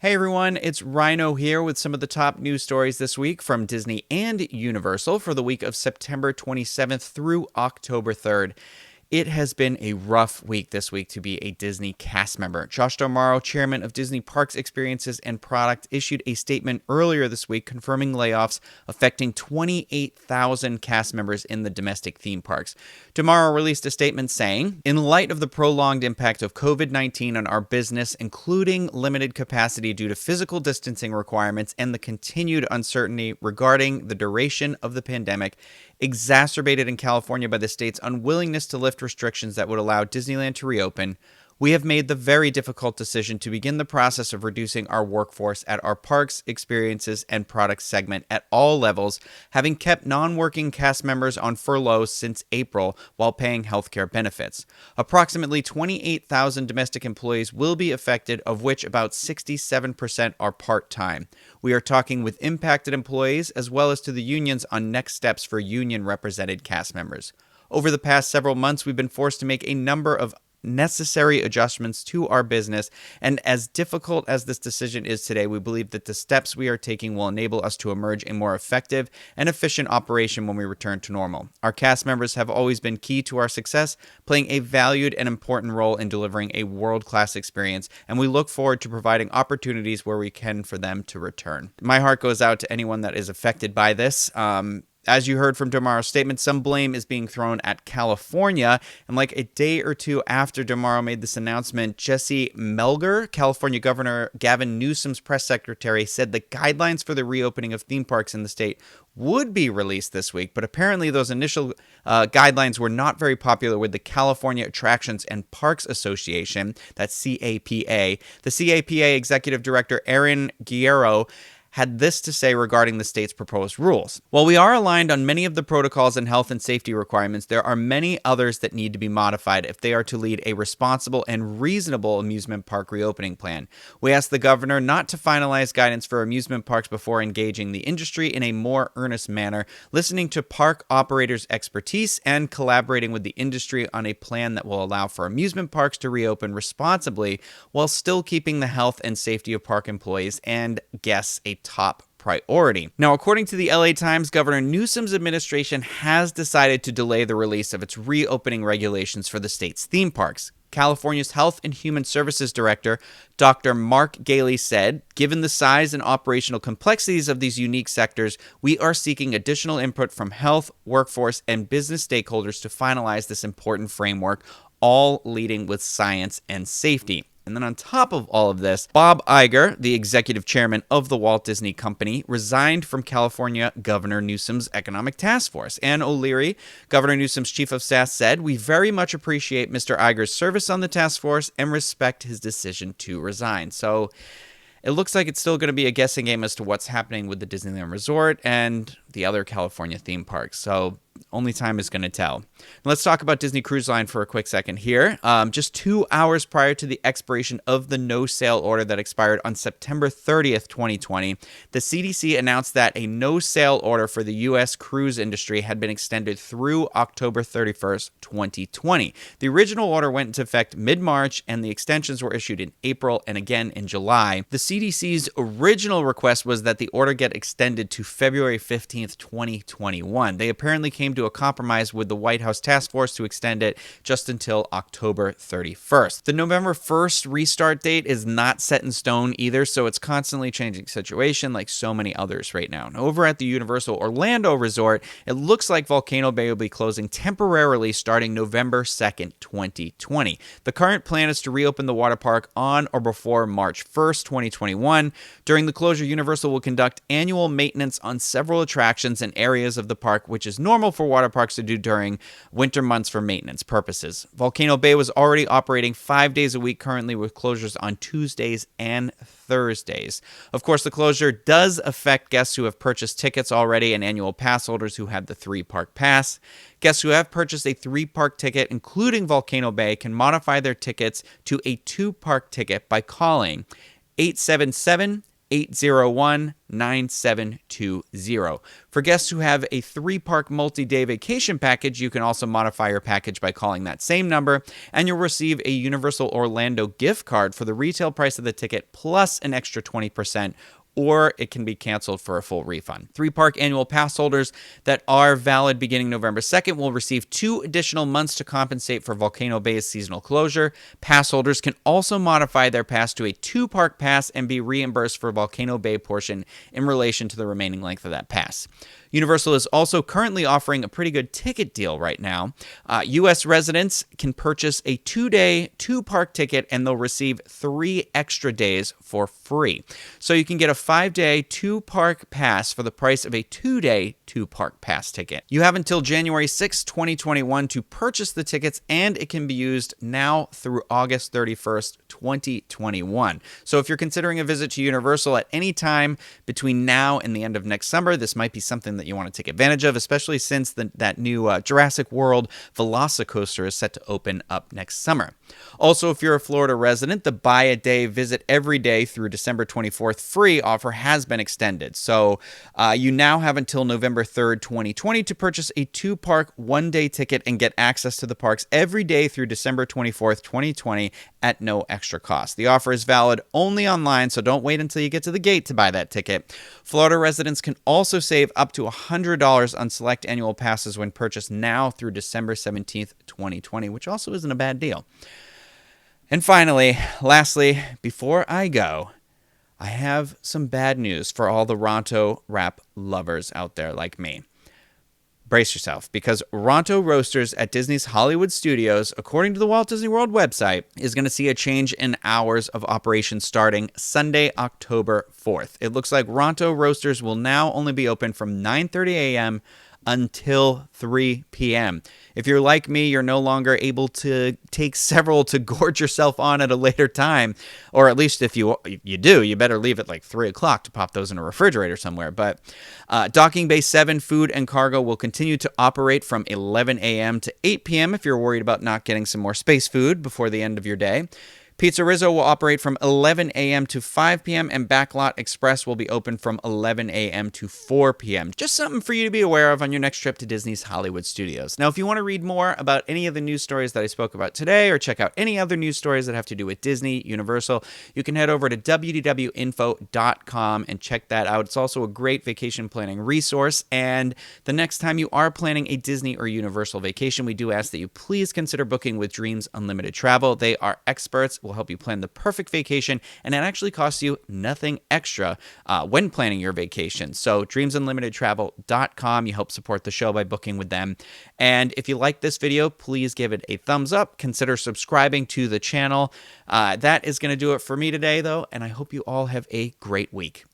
Hey everyone, it's Rhino here with some of the top news stories this week from Disney and Universal for the week of September 27th through October 3rd. It has been a rough week this week to be a Disney cast member. Josh D'Amaro, chairman of Disney Parks Experiences and Product, issued a statement earlier this week confirming layoffs affecting 28,000 cast members in the domestic theme parks. D'Amaro released a statement saying, "In light of the prolonged impact of COVID-19 on our business, including limited capacity due to physical distancing requirements and the continued uncertainty regarding the duration of the pandemic, exacerbated in California by the state's unwillingness to lift restrictions that would allow Disneyland to reopen, we have made the very difficult decision to begin the process of reducing our workforce at our parks, experiences, and products segment at all levels, having kept non-working cast members on furlough since April while paying healthcare benefits. Approximately 28,000 domestic employees will be affected, of which about 67% are part-time. We are talking with impacted employees as well as to the unions on next steps for union-represented cast members. Over the past several months, we've been forced to make a number of necessary adjustments to our business, and as difficult as this decision is today, we believe that the steps we are taking will enable us to emerge a more effective and efficient operation when we return to normal. Our cast members have always been key to our success, playing a valued and important role in delivering a world-class experience, and we look forward to providing opportunities where we can for them to return." My heart goes out to anyone that is affected by this. As you heard from D'Amaro's statement, some blame is being thrown at California. And like a day or two after D'Amaro made this announcement, Jesse Melger, California Governor Gavin Newsom's press secretary, said the guidelines for the reopening of theme parks in the state would be released this week. But apparently those initial guidelines were not very popular with the California Attractions and Parks Association, that's CAPA. The CAPA Executive Director Aaron Guerrero had this to say regarding the state's proposed rules. "While we are aligned on many of the protocols and health and safety requirements, there are many others that need to be modified if they are to lead a responsible and reasonable amusement park reopening plan. We ask the governor not to finalize guidance for amusement parks before engaging the industry in a more earnest manner, listening to park operators' expertise, and collaborating with the industry on a plan that will allow for amusement parks to reopen responsibly while still keeping the health and safety of park employees and guests a top priority." Now, according to the LA Times, Governor Newsom's administration has decided to delay the release of its reopening regulations for the state's theme parks. California's Health and Human Services Director, Dr. Mark Galey, said, "Given the size and operational complexities of these unique sectors, we are seeking additional input from health, workforce, and business stakeholders to finalize this important framework, all leading with science and safety." And then on top of all of this, Bob Iger, the executive chairman of the Walt Disney Company, resigned from California Governor Newsom's Economic Task Force. Ann O'Leary, Governor Newsom's chief of staff, said, "We very much appreciate Mr. Iger's service on the task force and respect his decision to resign." So it looks like it's still going to be a guessing game as to what's happening with the Disneyland Resort and the other California theme parks. So only time is going to tell. Let's talk about Disney Cruise Line for a quick second here. Just 2 hours prior to the expiration of the no-sale order that expired on September 30th, 2020, the CDC announced that a no-sale order for the U.S. cruise industry had been extended through October 31st, 2020. The original order went into effect mid-March, and the extensions were issued in April and again in July. The CDC's original request was that the order get extended to February 15th, 2021. They apparently came to a compromise with the White House task force to extend it just until October 31st. The November 1st restart date is not set in stone either, so it's constantly changing situation like so many others right now. And over at the Universal Orlando Resort, it looks like Volcano Bay will be closing temporarily starting November 2nd, 2020. The current plan is to reopen the water park on or before March 1st, 2021. During the closure, Universal will conduct annual maintenance on several attractions and areas of the park, which is normal for water parks to do during winter months for maintenance purposes. Volcano Bay was already operating 5 days a week currently, with closures on Tuesdays and Thursdays. Of course, the closure does affect guests who have purchased tickets already and annual pass holders who have the 3-park pass. Guests who have purchased a 3-park ticket, including Volcano Bay, can modify their tickets to a 2-park ticket by calling 877 801-9720. For guests who have a 3-park multi-day vacation package, you can also modify your package by calling that same number, and you'll receive a Universal Orlando gift card for the retail price of the ticket plus an extra 20%, or it can be canceled for a full refund. 3-park annual pass holders that are valid beginning November 2nd will receive 2 additional months to compensate for Volcano Bay's seasonal closure. Pass holders can also modify their pass to a 2-park pass and be reimbursed for Volcano Bay portion in relation to the remaining length of that pass. Universal is also currently offering a pretty good ticket deal right now. U.S. residents can purchase a 2-day, 2-park ticket, and they'll receive 3 extra days for free. So you can get a 5-day, 2-park pass for the price of a 2-day, 2-park pass ticket. You have until January 6, 2021 to purchase the tickets, and it can be used now through August 31st, 2021. So if you're considering a visit to Universal at any time between now and the end of next summer, this might be something that you want to take advantage of, especially since that new Jurassic World Velocicoaster is set to open up next summer. Also, if you're a Florida resident, the buy a day, visit every day through December 24th free offer has been extended. So you now have until November 3rd, 2020 to purchase a 2-park 1-day ticket and get access to the parks every day through December 24th, 2020 at no extra cost. The offer is valid only online, so don't wait until you get to the gate to buy that ticket. Florida residents can also save up to $100 on select annual passes when purchased now through December 17th, 2020, which also isn't a bad deal. And finally, lastly, before I go, I have some bad news for all the Ronto wrap lovers out there like me. Brace yourself, because Ronto Roasters at Disney's Hollywood Studios, according to the Walt Disney World website, is going to see a change in hours of operation starting Sunday, October 4th. It looks like Ronto Roasters will now only be open from 9:30 a.m. until 3 p.m. If you're like me, you're no longer able to take several to gorge yourself on at a later time, or at least if you do, you better leave at like 3 o'clock to pop those in a refrigerator somewhere. But Docking Bay 7 food and cargo will continue to operate from 11 a.m. to 8 p.m. if you're worried about not getting some more space food before the end of your day. Pizza Rizzo will operate from 11 a.m. to 5 p.m. and Backlot Express will be open from 11 a.m. to 4 p.m. Just something for you to be aware of on your next trip to Disney's Hollywood Studios. Now, if you want to read more about any of the news stories that I spoke about today or check out any other news stories that have to do with Disney, Universal, you can head over to wdwinfo.com and check that out. It's also a great vacation planning resource. And the next time you are planning a Disney or Universal vacation, we do ask that you please consider booking with Dreams Unlimited Travel. They are experts, will help you plan the perfect vacation, and it actually costs you nothing extra when planning your vacation. So dreamsunlimitedtravel.com, you help support the show by booking with them. And if you like this video, please give it a thumbs up. Consider subscribing to the channel. That is going to do it for me today, though, and I hope you all have a great week.